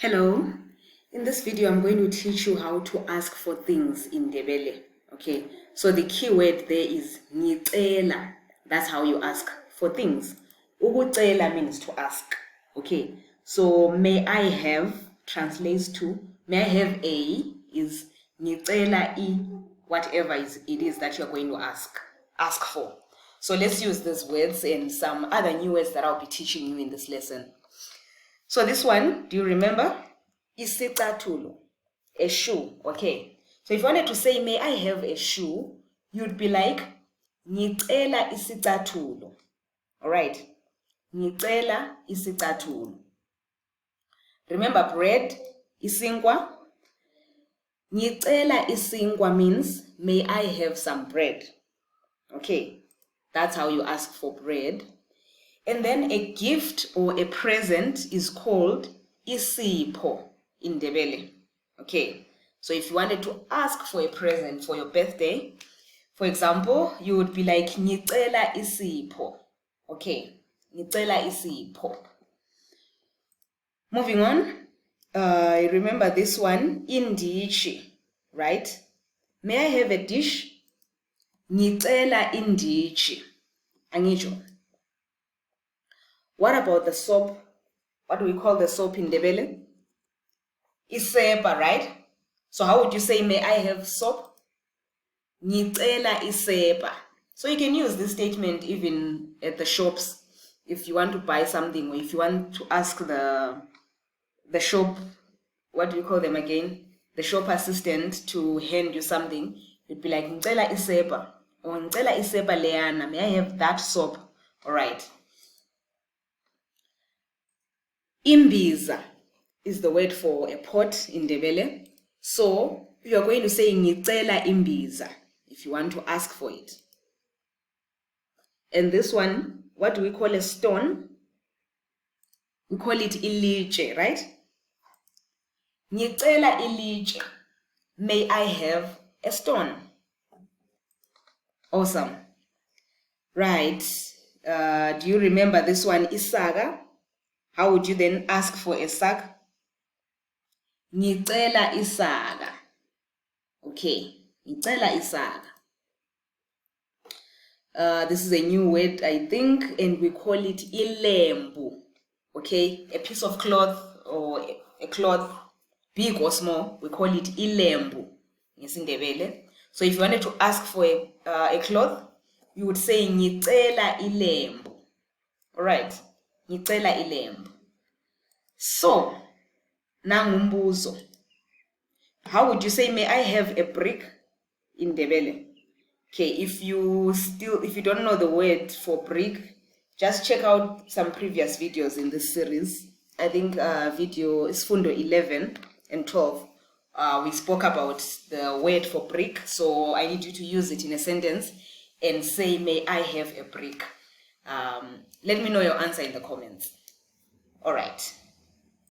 Hello, in this video I'm going to teach you how to ask for things in Ndebele. Okay, so the key word there is ngicela. That's how you ask for things. Ukucela means to ask. Okay, so may I have translates to may I have a is ngicela I whatever it is that you're going to ask for. So let's use these words and some other new words that I'll be teaching you in this lesson. So this one, do you remember? Isicathulo, a shoe. Okay. So if you wanted to say, may I have a shoe, you'd be like, ngicela isicathulo. All right. Ngicela isicathulo. Remember bread, isinkwa? Ngicela isinkwa means, may I have some bread. Okay. That's how you ask for bread. And then a gift or a present is called isipho in Ndebele. Okay, so if you wanted to ask for a present for your birthday, for example, you would be like, ngicela isipho. Okay, ngicela isipho. Moving on, remember this one, indishi, right? May I have a dish? Ngicela indishi. Angisho. What about the soap? What do we call the soap in Ndebele? Isepa, right? So how would you say, may I have soap? Ngicela isepa. So you can use this statement even at the shops if you want to buy something, or if you want to ask the shop, what do you call them again? The shop assistant to hand you something. You'd be like, ngicela isepa, or ngicela isepa leyana. May I have that soap? All right. Imbiza is the word for a pot in Ndebele. So you are going to say ngicela imbiza if you want to ask for it. And this one, what do we call a stone? We call it ilitshe, right? Ngicela ilitshe. May I have a stone? Awesome. Right. Do you remember this one, isaga? How would you then ask for a sack? Ngicela isaga. Okay, ngicela isaga. This is a new word, I think, and we call it ilembu. Okay, a piece of cloth or a cloth, big or small, we call it ilembu. So if you wanted to ask for a cloth, you would say ngicela ilembu. All right, ngicela ilembu. So, nangumbuzo. How would you say, may I have a brick in Ndebele? Okay, if you don't know the word for brick, just check out some previous videos in this series. I think video is Fundo 11 and 12. We spoke about the word for brick, so I need you to use it in a sentence and say, may I have a brick? Let me know your answer in the comments. All right.